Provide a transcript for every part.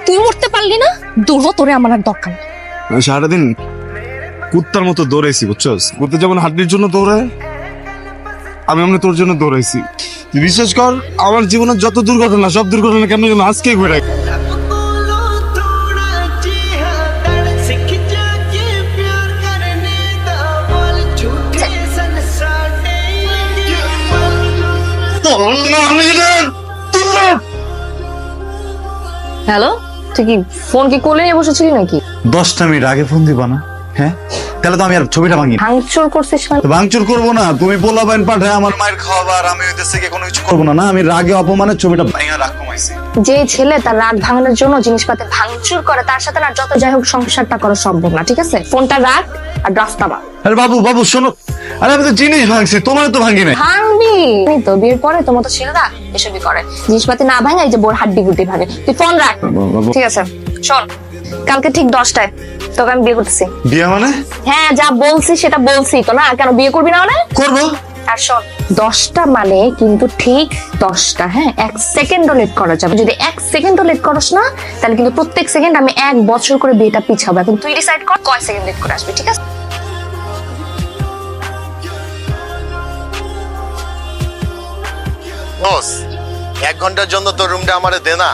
তুই উঠতে পারলি না? দূর হ, তোরে আমার আর দরকার নেই। আমি সারাদিন কুত্তার মতো দৌড়াইছি, বুঝছস? কুত্তা যেমন হাড্ডির জন্য দৌড়ায়, আমি এমনি তোর জন্য দৌড়াইছি। তুই বিশ্বাস কর, আমার জীবনের যত দুর্ঘটনা, সব দুর্ঘটনা কেন যেন আজকেই ঘুরে। হ্যালো, তুই কি ফোন কি কোলে নিয়ে বসেছিলি নাকি? 10টা মিনিট আগে ফোন দিবা না? হ্যাঁ, তাহলে তো আমি আর ছবিটা ভাঙি। ভাঙচুর করছিস মানে? ভাঙচুর করবো না, তুমি পোলাপাইন পাঠায় আমার মায়ের খাওয়াবার, আমি ওই দেশ থেকে কোনো কিছু করবো না। না, আমি রাগে অপমানের ছবিটা ভাঙা রাগ কমাইছি। যে ছেলে তার রাগ ভাঙানোর জন্য জিনিসপাতি ভাঙচুর করে, তার সাথে না যত যাই হোক সংসারটা করা সম্ভব না, ঠিক আছে? ফোনটা রাখ আর রাস্তা বা। আরে বাবু শোনো, আরে আমি তো জিনিস ভাঙছি, তোমার তো ভাঙি নাই। ভাঙবি তো, বিয়ের পরে তোমার তো ছেলেরা এসবই করে, জিনিসপাতি না ভাঙে এই যে বোর হাড্ডি গুড্ডি ভাঙে। তুই ফোন রাখ, ঠিক আছে? শোন, কালকে ঠিক 10টায় তোকে আমি বিয়ে করতেছি। বিয়ে মানে? হ্যাঁ, যা বলছি সেটা বলছি তো, না কেন বিয়ে করবি না? মানে করবো। আর শোন, 10টা মানে কিন্তু ঠিক 10টা, হ্যাঁ? 1 সেকেন্ডও লেট করা যাবে। যদি 1 সেকেন্ডও লেট করস না, তাহলে কিন্তু প্রত্যেক সেকেন্ড আমি 1 বছর করে বিয়েটা পিছাবো। এখন তুই ডিসাইড কর কয় সেকেন্ড লেট করে আসবি, ঠিক আছে? বস, 1 ঘন্টার জন্য তোর রুমটা আমারে দে না।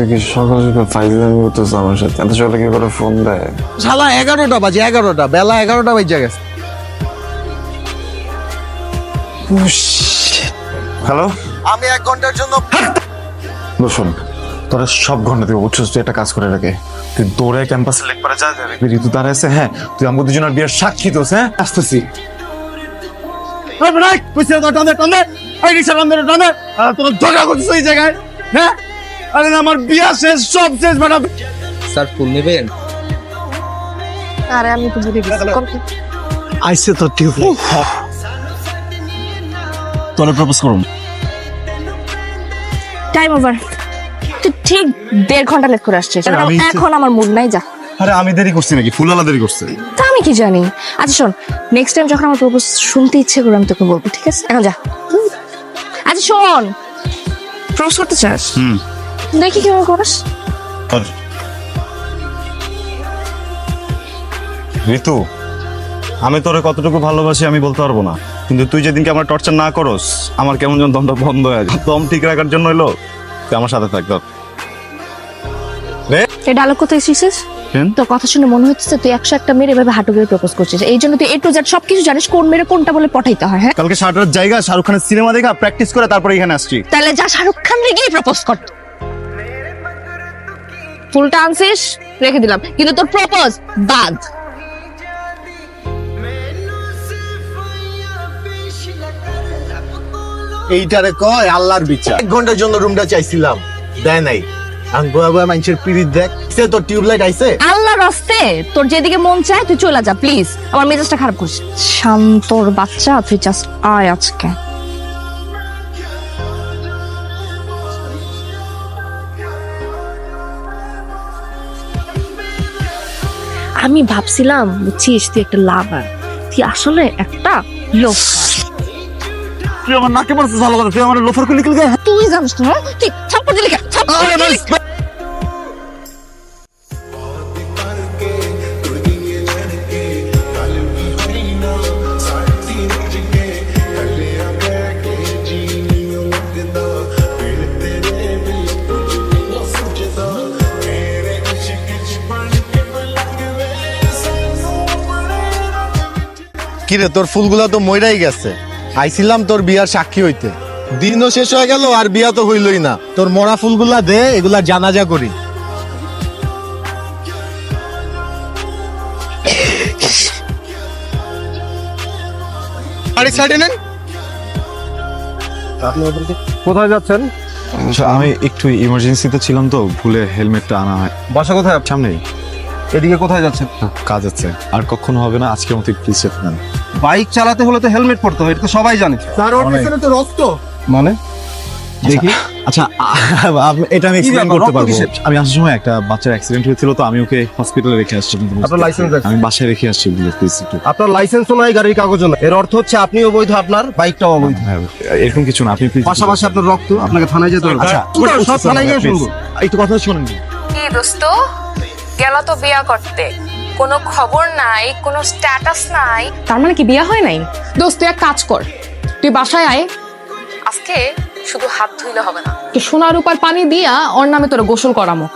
কি সকাল সকাল ফাইজলামি করতেছে আমার সাথে? এত সকালে কি করে ফোন দেয়? শালা 11টা বাজে, 11টা বেলা 11টা বাজে গেছে। হ্যালো, আমি 1 ঘন্টার জন্য শোন, তোরা সব ঘন্টা দিব, বুঝছস? তুই একটা কাজ করে রাখে, তুই দৌড়ে ক্যাম্পাসে লেক পারে যা দেখবি ঋতু দাঁড়ায় আছে। হ্যাঁ, তুই আমাদের দুজনের বিয়ের সাক্ষী দোস। হ্যাঁ, আসতেছি। হ্যাঁ, আরে আমার বিয়া শেষ, সব শেষ ম্যাডাম। স্যার ফুল নেবেন? আরে আমি তো বুঝে গেছি। আইসে তো টিউবলাইট। তোরা প্রপোজ করুন। Time over. তুই ঠিক 1.5 ঘন্টা লেট করে আসছিস। এখন আমার মুড নাই, যা। আরে আমি দেরি করছি নাকি? ফুলালা দেরি করছে। তা আমি কি জানি? আচ্ছা শোন, নেক্সট টাইম যখন আমার প্রপোজ শুনতে ইচ্ছে করে আমি তোকে বলবো, ঠিক আছে? এখন যা। আচ্ছা শোন, প্রপোজ করতে চাস? দেখি কিভাবে করিস। ঋতু, আমি তোরে কতটুকু ভালোবাসি আমি বলতে পারবো না, কিন্তু তুই যেদিনকে আমার টর্চার না করস, আমার কেমন যেন দমটা বন্ধ হয়ে যায়। দম ঠিক রাখার জন্য হইলো তুই আমার সাথে থাক। এই ডায়লগ কোথায় শিখছিস? তোর কথা শুনে মনে হচ্ছে তুই 101টা মেরে এভাবে হাঁটু গেড়ে প্রপোজ করছিস। এই জন্য তুই A to Z সবকিছু জানিস, কোন মেরে কোনটা বলে পটাইতে হয়। হ্যাঁ, কালকে সারাটার জায়গা শাহরুখ খানের সিনেমা দেখা প্র্যাকটিস করে তারপরে এখানে আসছি। তাহলে যা শাহরুখ খান রেগেই প্রপোজ কর। ফুলটা আনছিস, রেখে দিলাম, কিন্তু তোর প্রপোজ বাদ। এইটারে কয় আল্লাহর বিচার। 1 ঘন্টার জন্য রুমটা চাইছিলাম, দেয় নাই। আং বয়া বয়া মানুষের পিরিত দেখ, সে তোর টিউবলাইট আইছে। আল্লাহর রাস্তে তোর যেদিকে মন চায় তুই চলে যা, প্লিজ। আমার মেজাজটা খারাপ করিস। শান্তর বাচ্চা, তুই জাস্ট আয় আজকে। আমি ভাবছিলাম, বুঝছিস, তুই একটা লাভার, তুই আসলে একটা লোক। তুই আমার নাকে মারছিস ভালো কথা, তুই আমার লোফার খুলি খুলি গায়ে। তুই জানিস না, তুই ছাপ্পা দিলি কেন? ছাপ্পা দিলি কেন? কিরে, তোর ফুলগুলা তো মইরাই গেছে। আইছিলাম তোর বিয়ার সাক্ষী হইতে, দিনও শেষ হয়ে গেল আর বিয়া তো হইলই না। তোর মরা ফুলগুলা দে, এগুলা জানাজা করি। গাড়ি সাইডে নেন। কোথায় যাচ্ছেন? আমি একটু ইমার্জেন্সিতে ছিলাম তো, ভুলে হেলমেটটা আনা হয়। বাসা কোথায়? সামনেই। এদিকে কোথায় যাচ্ছেন? কাজ আছে, আর কখনো হবে না, আজকের মতো প্লিজ চেক নেন। বাইক চালাতে হলে তো হেলমেট পরতে হয়, এটা তো সবাই জানে। তার ওর পিছনে তো রক্ত। মানে দেখি আচ্ছা এটা আমি এক্সপ্লেইন ব্যাপার, করতে রক্ত পারবো। কিসের? আমি আসার সময় একটা বাচ্চার অ্যাক্সিডেন্ট হয়েছিল, তো আমি ওকে হসপিটালে রেখে আসছি। আপনার লাইসেন্স আছে? আমি বাসায় রেখে আসছি, প্লিজ একটু। আপনার লাইসেন্সও নাই, গাড়ির কাগজও নাই, এর অর্থ হচ্ছে আপনি অবৈধ, আপনার বাইকটাও অবৈধ। হ্যাঁ, এরকম কিছু না, আপনি প্লিজ। পাশাপাশি আপনার রক্ত, আপনাকে থানায় যেতে হবে। আচ্ছা সব থানায় গিয়ে শুনবো। একটু কথা শুনুন। কি দোস্ত, গেল তো বিয়া করতে, কোনো খবর নাই, কোনো স্ট্যাটাস নাই। তার মানে কি বিয়ে হয় নাই? দোস্ত তুই এক কাজ কর, তুই বাসায় আয়, আজকে শুধু হাত ধুইলে হবে না। তো সোনার উপর পানি দিয়া ওর নামে তোর গোসল করামো।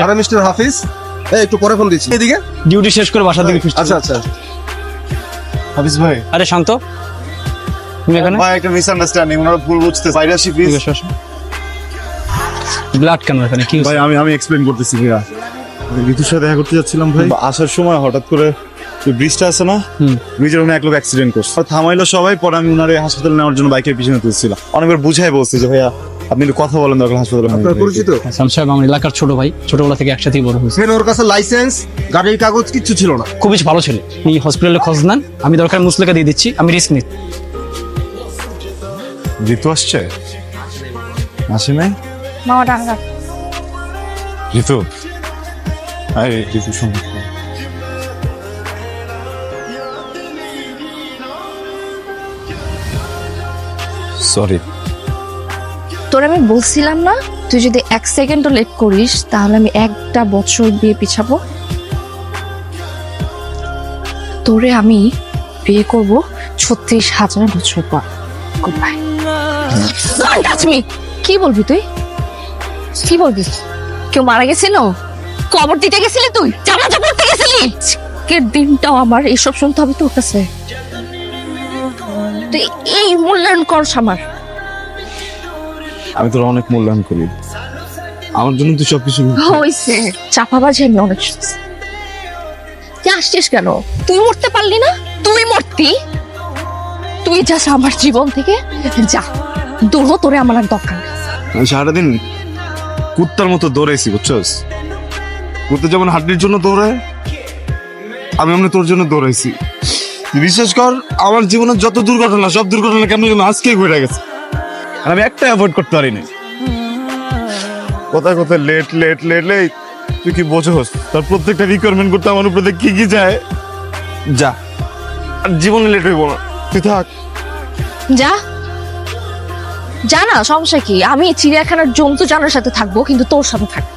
আরে মিস্টার হাফিজ, এই একটু পরে ফোন দিচ্ছি। এদিকে ডিউটি শেষ করে বাসার দিকে ফিরছি। আচ্ছা আচ্ছা। হাফিজ ভাই, আরে শান্ত, তুমি এখানে? ভাই একটা মিসআন্ডারস্ট্যান্ডিং, ওনারা ভুল বুঝতে। বাইরে আসি প্লিজ। ব্লাড কেন এখানে, কি ভাই আমি এক্সপ্লেইন করতেছি ভাইয়া। আমি ঋতুর সাথে দেখা করতে যাচ্ছিলাম ভাই, আসার সময় হঠাৎ করে যে ব্রিজটা আছে না, ব্রিজের ওখানে এক লোক অ্যাক্সিডেন্ট করছে। আর থামাইলো সবাই, পরে আমি উনারে হাসপাতালে নেওয়ার জন্য বাইকের পিছনে তুলছিলাম। অনেকবার বুঝাই বলছি যে ভাইয়া আপনি একটু কথা বলেন, দরকার হাসপাতালে। আপনার পরিচিত? হাসান সাহেব আমার এলাকার ছোট ভাই, ছোটবেলা থেকে একসাথেই বড় হয়েছে। ওর কাছে লাইসেন্স, গাড়ির কাগজ কিচ্ছু ছিল না। খুবই ভালো ছেলে, এই হসপিটালে খোঁজ নেন, আমি দরকার মুসলেকা দিয়ে দিচ্ছি, আমি রিস্ক নিই। ঋতু আসছে? আসে নাই? মামা ডাঙ্গা ঋতু, আরে ঋতু শুনুন। সরি। তোর আমি বলছিলাম না, তুই যদি 1 সেকেন্ডও লেট করিস তাহলে আমি 1টা বছর বিয়ে পিছাবো। তোরে আমি বিয়ে করব 36,000 বছর পর। Good bye. Touch me. কি বলবি তুই? কি বলবি? কেউ মারা গেছিল? কবর দিতে গেছিলি তুই? জানাজা পড়তে গেছিলি? আজকের দিনটাও আমার এসব শুনতে হবে তোর কাছে? তুই এই মূল্যায়ন করস আমার। আমি তোর অনেক মূল্যায়ন করি, আমার জন্য তুই সবকিছু। হইছে চাপাবাজি আমি অনেক শুনছি। তুই আসছিস কেন? তুই মরতে পারলি না? তুই মরতি, তুই যাস আমার জীবন থেকে, যা দূর হ, তোরে আমার আর দরকার নেই। আমি সারাদিন কুত্তার মতো দৌড়াইছি, বুঝছস? কুত্তা যেমন হাড্ডির জন্য দৌড়ায়, আমি এমনি তোর জন্য দৌড়াইছি। তুই বিশ্বাস কর, আমার জীবনের যত দুর্ঘটনা, সব দুর্ঘটনা কেমন যেন আজকেই ঘটে গেছে। আর আমি একটা অ্যাভয়েড করতে পারিনি। কোথায় কোথায় লেট লেট লেট লেট, তুই কি বোঝোস? তার প্রত্যেকটা রিকোয়ারমেন্ট করতে আমার উপরে কি কি যায়। যা, আর জীবনে লেট হইব না, তুই থাক। যা যা না, সমস্যা কি? আমি চিড়িয়াখানার জন্তু জানোয়ারের সাথে থাকবো, কিন্তু তোর সাথে থাকবো।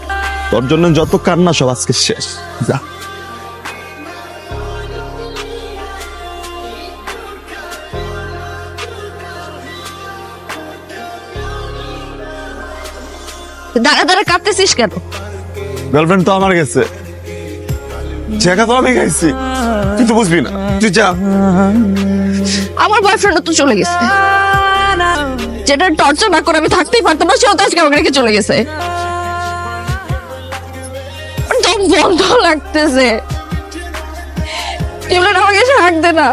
তোর জন্য যত কান্না সব আজকে শেষ, যা। দাঁড়া দাঁড়া কাঁদতেছিস কেন? গার্লফ্রেন্ড তো আমার গেছে, ছেঁকা তো আমি খাইছি, তুই তো বুঝবি না, তুই যা। আমার বয়ফ্রেন্ডও তো চলে গেছে, যেটা টর্চার না করে আমি থাকতেই পারতাম না, সেও তো আজকে আমাকে রেখে চলে গেছে। দম বন্ধ লাগতেছে। টেবলেট আমাকে এসে হাঁক দে না।